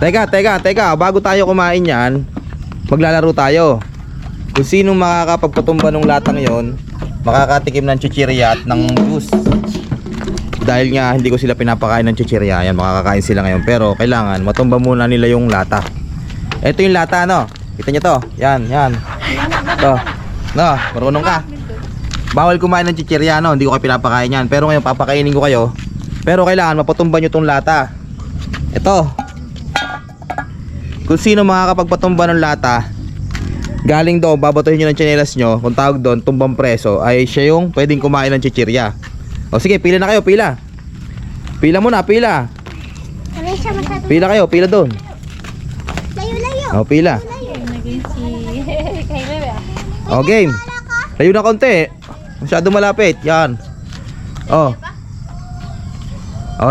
Teka, bago tayo kumain yan, maglalaro tayo. Kung sinong makakapagpatumba ng latang yon, makakatikim ng chichirya at ng juice. Dahil nga hindi ko sila pinapakain ng chichirya, yan makakakain sila ngayon. Pero kailangan matumba muna nila yung lata. Ito yung lata, no? Kita nyo to? Yan. To. No, marunong ka. Bawal kumain ng chichirya, no? Hindi ko kayo pinapakain yan. Pero ngayon papakainin ko kayo. Pero kailangan mapatumba nyo tong lata. Ito. Kung sino makakapagpatumba ng lata, galing doon, babatuhin nyo ng tsinelas nyo, kung tawag doon, tumbang preso, ay siya yung pwedeng kumain ng chichirya. O sige, pila na kayo, pila. Pila muna, pila. Pila kayo, pila doon. Layo. O, pila. O, game. Layo na konti. Masyado malapit, yan. O,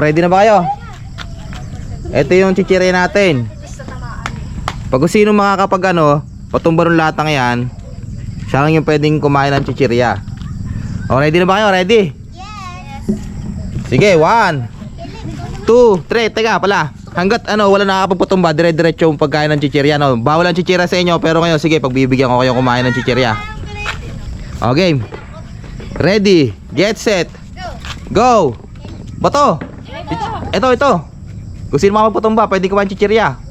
ready na ba kayo? Ito yung chichirya natin. Pag kung sino makakapag patumba ng latang yan, siya lang yung pwedeng kumain ng chichirya. O, ready na ba kayo? Ready? Yes. Sige, 1 2 3, teka pala. Hanggat wala nakakapagpatumba, dire-diretso yung pagkain ng chichirya, no? Bawal ang chichirya sa inyo, pero ngayon, sige, pagbibigyan ko kayo kumain ng chichirya. O, game. Ready, get set, go. Bato. Ito. Kung sino makakapagpatumba, pwedeng kumain ng chichirya.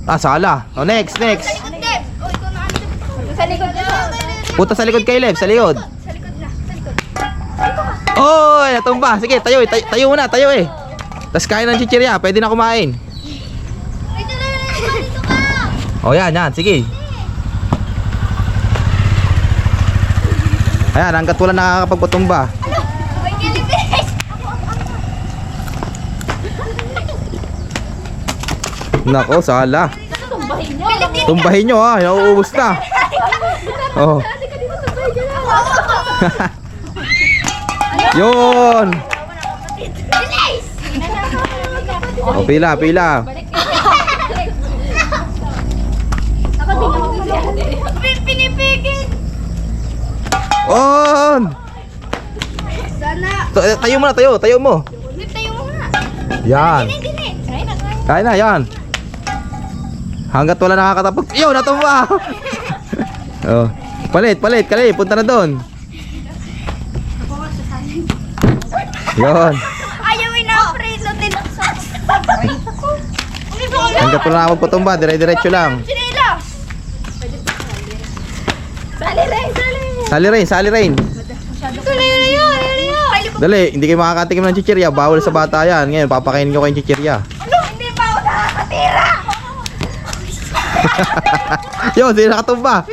Sala. O, next. Sa likod, Deb. O, ikaw na ano. Sa likod na. Punta sa likod kay Lev, sa likod. Sa likod na. Oy, natumba. Sige, tayo muna, tayo eh. Tapos kain ng chichirya, pwede na kumain. Dito ka. O, yan, sige. Ayan, hanggat wala nakakapagpatumba. May kilibis. Nako, sala. Tumbahin nyo. Tumbahin nyo ha, nauubos na. Oh. Yun. Bilis. O, pila. Ako din ako. Pinipigil. On. Sana. Tayo muna, tayo mo. Dib tayo muna. Yan. Dini. Kain na, yan. Hanggat wala nakakatapag. Yo, natumba. Oh. Palit, kali, punta na doon. Yon. Ayaw ina-prito tinaksak. Hanggat wala nakakapagpatumba, dire-diretso lang. Sinilas. Sali rin. Layo. Dali, hindi kayo makakatikim ng chichirya. Bawal sa bata yan. Ngayon, papakainin ko kayong chichirya. Hindi pa ako nakakatira. Yo, hindi nakatumba.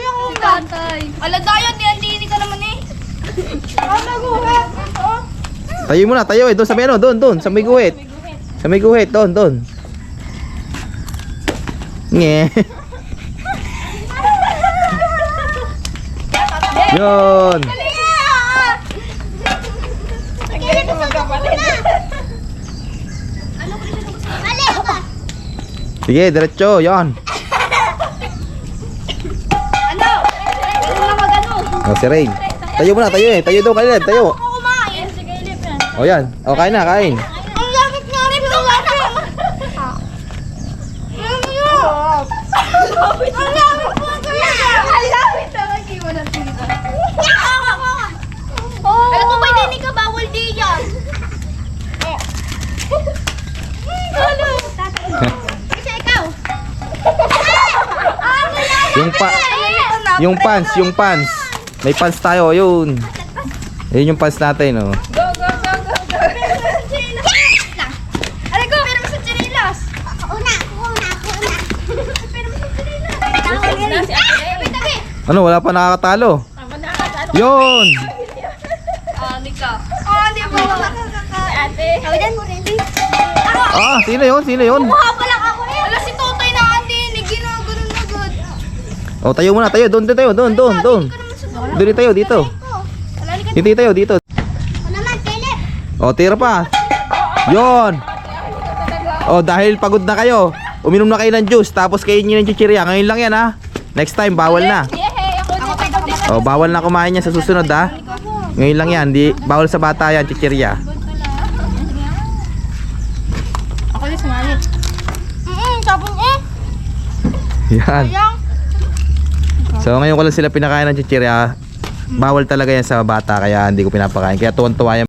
Aladayan, hindi ka naman eh. Naguhat. Tayo muna, tayo eh. Doon sa may doon. Sa may guhit. Doon. Nge. Yon. Sige, diretso. Yon. O, si Rain. Tayo muna, tayo eh. Tayo doon, Kaleb. Tayo. Kumain. O, yan. O, kain na, kain. Ang lakit nga rin ito. Ang lakit po kaya. Ang lakit na mag-iwa ng tita. Alam ko ba hindi ka bawal di yan? Ano? Kasi ikaw. Yung pants. May pants tayo, yun. Yun yung pants natin, oh. Go. Aray ko, pero sa chinilas. Ako una. Pero sa chinilas. Tabi. Ano, wala pa nakakatalo. Yun. Nika. Hindi po ako nakakakain. Ate. Kawidan mo rin. Sino yun? Mukha pa lang ako eh. Wala si Totoy na andi. Ginaganon na good. O, tayo muna, tayo. Doon. Doon tayo, dito. Hindi tayo, dito. Ako naman, Caleb. O, tira pa. Yon. O, dahil pagod na kayo, uminom na kayo ng juice, tapos kainin ng chichirya. Ngayon lang yan, ha. Next time, bawal na. O, bawal na kumain yan sa susunod, ha. Ngayon lang yan, bawal sa bata yan, chichirya. Ako din sumali. Tapos Yan. Sayang. So ngayon ko lang sila pinakain ng chichirya. Bawal talaga yan sa bata kaya hindi ko pinapakain. Kaya tuwan-tuwa yan.